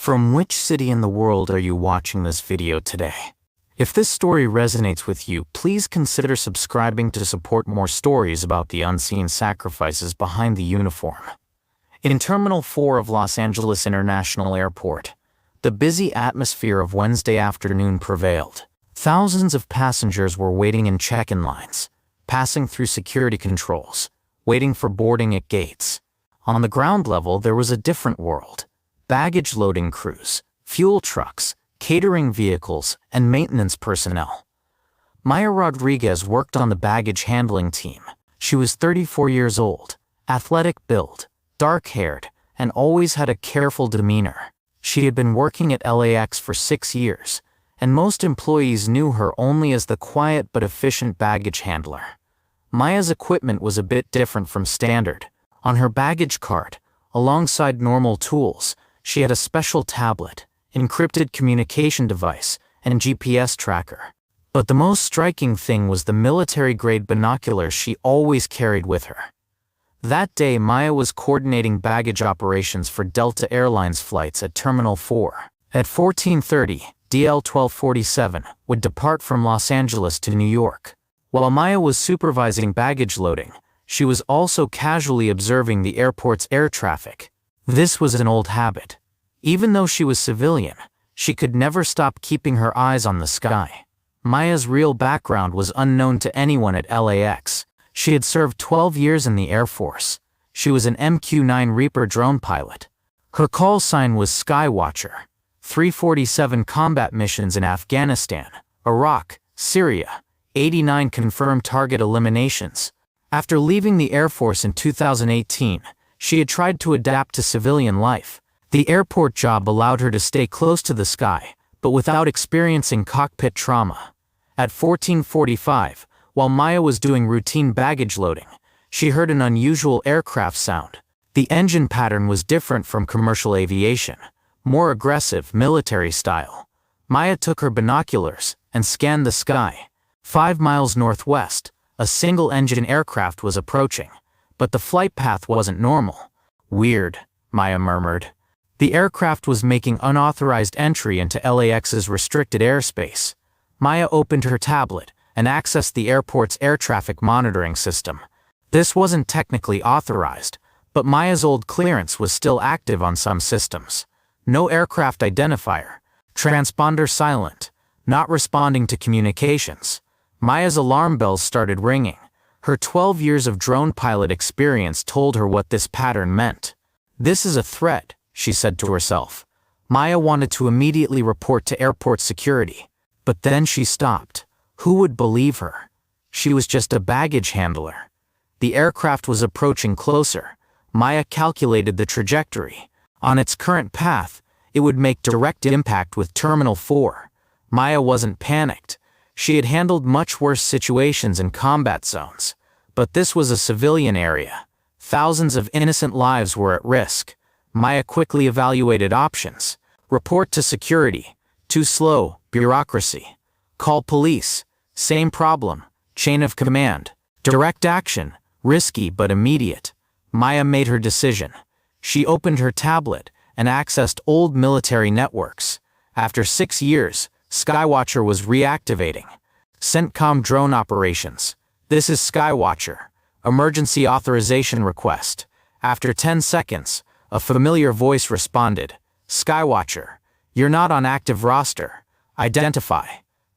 From which city in the world are you watching this video today? If this story resonates with you, please consider subscribing to support more stories about the unseen sacrifices behind the uniform. In Terminal 4 of Los Angeles International Airport, the busy atmosphere of Wednesday afternoon prevailed. Thousands of passengers were waiting in check-in lines, passing through security controls, waiting for boarding at gates. On the ground level, there was a different world. Baggage loading crews, fuel trucks, catering vehicles, and maintenance personnel. Maya Rodriguez worked on the baggage handling team. She was 34 years old, athletic build, dark-haired, and always had a careful demeanor. She had been working at LAX for 6 years, and most employees knew her only as the quiet but efficient baggage handler. Maya's equipment was a bit different from standard. On her baggage cart, alongside normal tools, she had a special tablet, encrypted communication device, and GPS tracker. But the most striking thing was the military-grade binoculars she always carried with her. That day, Maya was coordinating baggage operations for Delta Airlines flights at Terminal 4. At 14:30, DL 1247 would depart from Los Angeles to New York. While Maya was supervising baggage loading, she was also casually observing the airport's air traffic. This was an old habit. Even though she was civilian, she could never stop keeping her eyes on the sky. Maya's real background was unknown to anyone at LAX. She had served 12 years in the Air Force. She was an MQ-9 Reaper drone pilot. Her call sign was Skywatcher. 347 combat missions in Afghanistan, Iraq, Syria, 89 confirmed target eliminations. After leaving the Air Force in 2018, she had tried to adapt to civilian life. The airport job allowed her to stay close to the sky, but without experiencing cockpit trauma. At 14:45, while Maya was doing routine baggage loading, she heard an unusual aircraft sound. The engine pattern was different from commercial aviation, more aggressive, military style. Maya took her binoculars and scanned the sky. 5 miles northwest, a single-engine aircraft was approaching, but the flight path wasn't normal. Weird, Maya murmured. The aircraft was making unauthorized entry into LAX's restricted airspace. Maya opened her tablet and accessed the airport's air traffic monitoring system. This wasn't technically authorized, but Maya's old clearance was still active on some systems. No aircraft identifier, transponder silent, not responding to communications. Maya's alarm bells started ringing. Her 12 years of drone pilot experience told her what this pattern meant. This is a threat, she said to herself. Maya wanted to immediately report to airport security, but then she stopped. Who would believe her? She was just a baggage handler. The aircraft was approaching closer. Maya calculated the trajectory. On its current path, it would make direct impact with Terminal 4. Maya wasn't panicked. She had handled much worse situations in combat zones. But this was a civilian area. Thousands of innocent lives were at risk. Maya quickly evaluated options. Report to security. Too slow, bureaucracy. Call police. Same problem. Chain of command. Direct action. Risky but immediate. Maya made her decision. She opened her tablet and accessed old military networks. After 6 years, Skywatcher was reactivating. CENTCOM drone operations. This is Skywatcher. Emergency authorization request. After 10 seconds, a familiar voice responded. Skywatcher, you're not on active roster. Identify.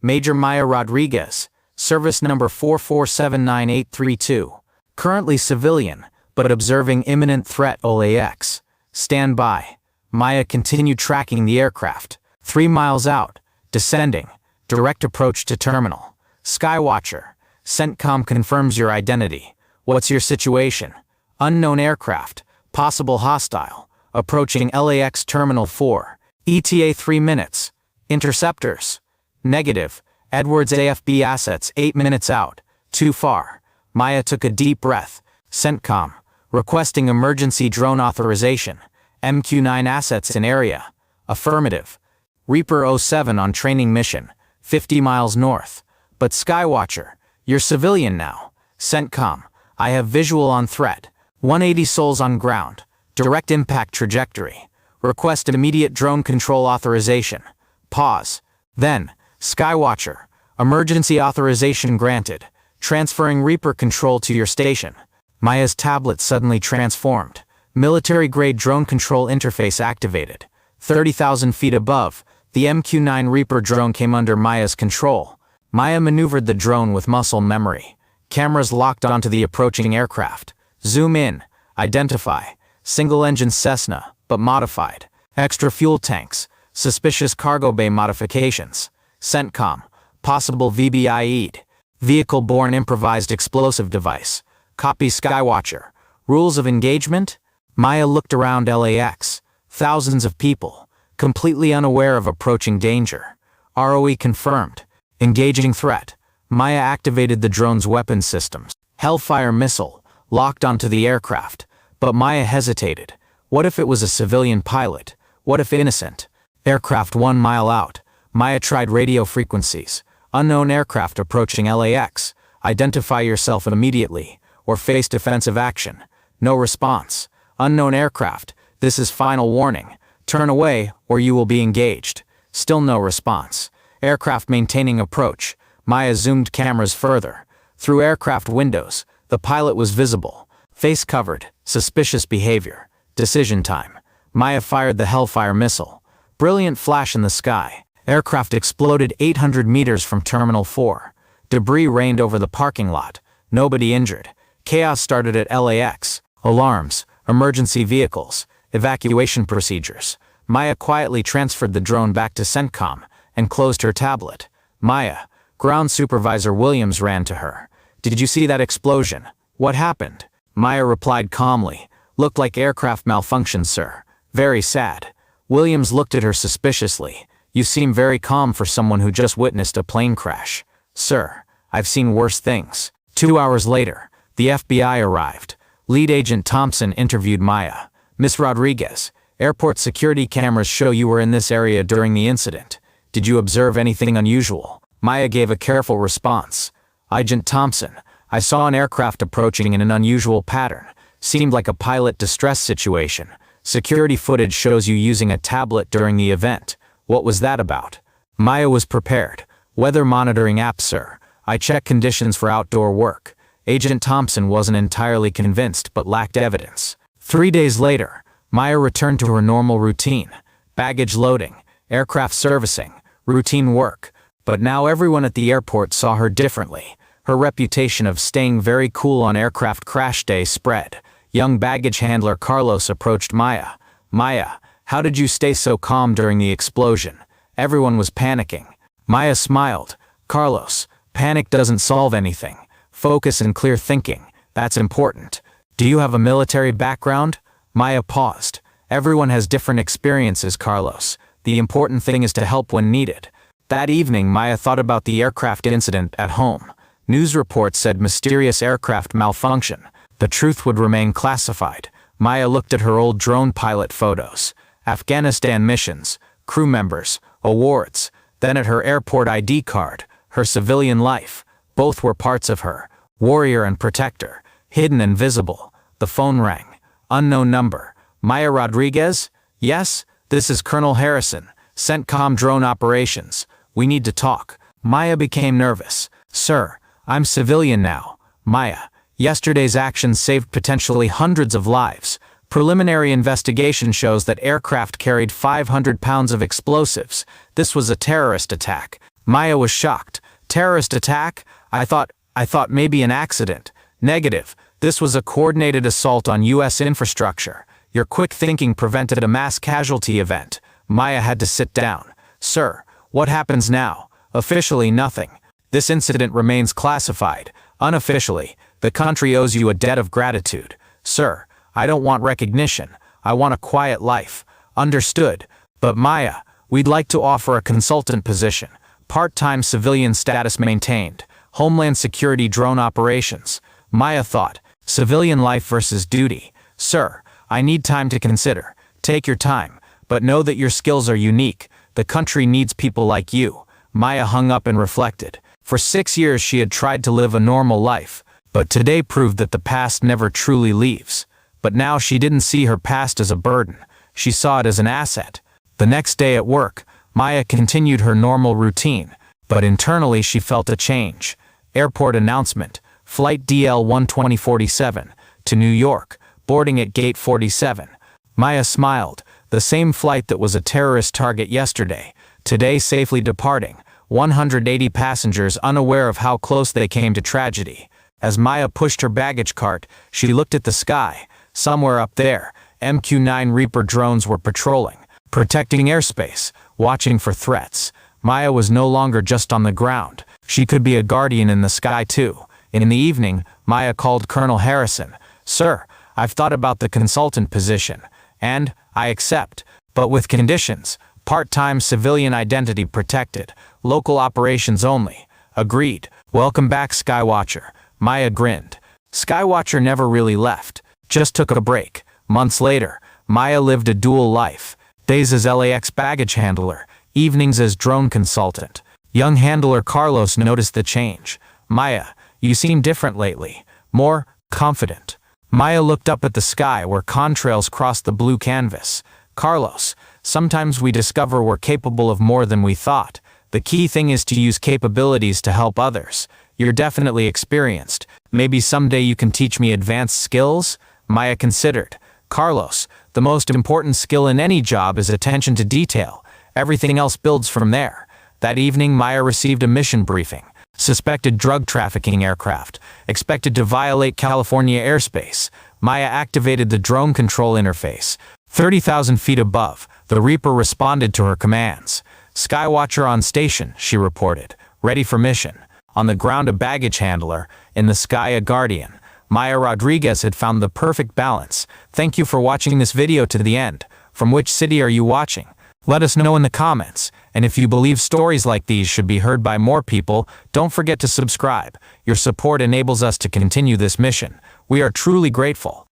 Major Maya Rodriguez, service number 4479832. Currently civilian, but observing imminent threat LAX. Stand by. Maya continued tracking the aircraft. 3 miles out, descending, direct approach to terminal. Skywatcher, CENTCOM confirms your identity. What's your situation? Unknown aircraft, possible hostile, approaching LAX Terminal 4. ETA 3 minutes. Interceptors. Negative. Edwards AFB assets 8 minutes out. Too far. Maya took a deep breath. CENTCOM, requesting emergency drone authorization. MQ-9 assets in area. Affirmative. Reaper 07 on training mission, 50 miles north. But Skywatcher, you're civilian now. CENTCOM, I have visual on threat. 180 souls on ground. Direct impact trajectory. Request immediate drone control authorization. Pause. Then, Skywatcher. Emergency authorization granted. Transferring Reaper control to your station. Maya's tablet suddenly transformed. Military-grade drone control interface activated. 30,000 feet above, the MQ-9 Reaper drone came under Maya's control. Maya maneuvered the drone with muscle memory. Cameras locked onto the approaching aircraft. Zoom in. Identify. Single-engine Cessna, but modified. Extra fuel tanks. Suspicious cargo bay modifications. CENTCOM. Possible VBIED. Vehicle-borne improvised explosive device. Copy Skywatcher. Rules of engagement? Maya looked around LAX. Thousands of people. Completely unaware of approaching danger. ROE confirmed. Engaging threat. Maya activated the drone's weapon systems. Hellfire missile. Locked onto the aircraft. But Maya hesitated. What if it was a civilian pilot? What if innocent? Aircraft 1 mile out. Maya tried radio frequencies. Unknown aircraft approaching LAX. Identify yourself immediately, or face defensive action. No response. Unknown aircraft. This is final warning. Turn away, or you will be engaged. Still no response. Aircraft maintaining approach. Maya zoomed cameras further. Through aircraft windows, the pilot was visible. Face covered. Suspicious behavior. Decision time. Maya fired the Hellfire missile. Brilliant flash in the sky. Aircraft exploded 800 meters from Terminal 4. Debris rained over the parking lot. Nobody injured. Chaos started at LAX. Alarms. Emergency vehicles. Evacuation procedures. Maya quietly transferred the drone back to CENTCOM and closed her tablet. Maya. Ground Supervisor Williams ran to her. Did you see that explosion? What happened? Maya replied calmly. Looked like aircraft malfunction, sir. Very sad. Williams looked at her suspiciously. You seem very calm for someone who just witnessed a plane crash. Sir, I've seen worse things. 2 hours later, the FBI arrived. Lead Agent Thompson interviewed Maya. Miss Rodriguez, airport security cameras show you were in this area during the incident. Did you observe anything unusual? Maya gave a careful response. Agent Thompson, I saw an aircraft approaching in an unusual pattern. Seemed like a pilot distress situation. Security footage shows you using a tablet during the event. What was that about? Maya was prepared. Weather monitoring app, sir. I checked conditions for outdoor work. Agent Thompson wasn't entirely convinced but lacked evidence. 3 days later, Maya returned to her normal routine. Baggage loading, aircraft servicing, routine work. But now everyone at the airport saw her differently. Her reputation of staying very cool on aircraft crash day spread. Young baggage handler Carlos approached Maya. Maya, how did you stay so calm during the explosion? Everyone was panicking. Maya smiled. Carlos, panic doesn't solve anything. Focus and clear thinking. That's important. Do you have a military background? Maya paused. Everyone has different experiences, Carlos. The important thing is to help when needed. That evening, Maya thought about the aircraft incident at home. News reports said mysterious aircraft malfunction. The truth would remain classified. Maya looked at her old drone pilot photos. Afghanistan missions, crew members, awards, then at her airport ID card, her civilian life. Both were parts of her, warrior and protector, hidden and visible. The phone rang. Unknown number. Maya Rodriguez? Yes, this is Colonel Harrison, CENTCOM drone operations. We need to talk. Maya became nervous. Sir, I'm civilian now. Maya, yesterday's actions saved potentially hundreds of lives. Preliminary investigation shows that aircraft carried 500 pounds of explosives. This was a terrorist attack. Maya was shocked. Terrorist attack? I thought maybe an accident. Negative. This was a coordinated assault on U.S. infrastructure. Your quick thinking prevented a mass casualty event. Maya had to sit down. Sir, what happens now? Officially nothing. This incident remains classified. Unofficially, the country owes you a debt of gratitude. Sir, I don't want recognition. I want a quiet life. Understood. But Maya, we'd like to offer a consultant position. Part-time civilian status maintained. Homeland Security drone operations. Maya thought. Civilian life versus duty. Sir, I need time to consider. Take your time. But know that your skills are unique. The country needs people like you. Maya hung up and reflected. For 6 years she had tried to live a normal life. But today proved that the past never truly leaves. But now she didn't see her past as a burden. she saw it as an asset. The next day at work, Maya continued her normal routine, but internally she felt a change. Airport announcement, Flight DL-12047, to New York, boarding at Gate 47. Maya smiled. The same flight that was a terrorist target yesterday, today safely departing. 180 passengers unaware of how close they came to tragedy. As Maya pushed her baggage cart, she looked at the sky. Somewhere up there, MQ-9 Reaper drones were patrolling, protecting airspace, watching for threats. Maya was no longer just on the ground. She could be a guardian in the sky too. In the evening, Maya called Colonel Harrison. "Sir, I've thought about the consultant position, and I accept, but with conditions. Part-time civilian identity protected, local operations only." "Agreed. Welcome back, Skywatcher." Maya grinned. Skywatcher never really left, just took a break. Months later, Maya lived a dual life. Days as LAX baggage handler, evenings as drone consultant. Young handler Carlos noticed the change. "Maya, you seem different lately. More confident." Maya looked up at the sky where contrails crossed the blue canvas. "Carlos, sometimes we discover we're capable of more than we thought. The key thing is to use capabilities to help others. You're definitely experienced. Maybe someday you can teach me advanced skills?" Maya considered. "Carlos, the most important skill in any job is attention to detail. Everything else builds from there." That evening, Maya received a mission briefing. Suspected drug trafficking aircraft, expected to violate California airspace. Maya activated the drone control interface. 30,000 feet above, the Reaper responded to her commands. "Skywatcher on station," she reported, ready for mission. On the ground, a baggage handler, in the sky, a guardian. Maya Rodriguez had found the perfect balance. Thank you for watching this video to the end. From which city are you watching? Let us know in the comments. And if you believe stories like these should be heard by more people, don't forget to subscribe. Your support enables us to continue this mission. We are truly grateful.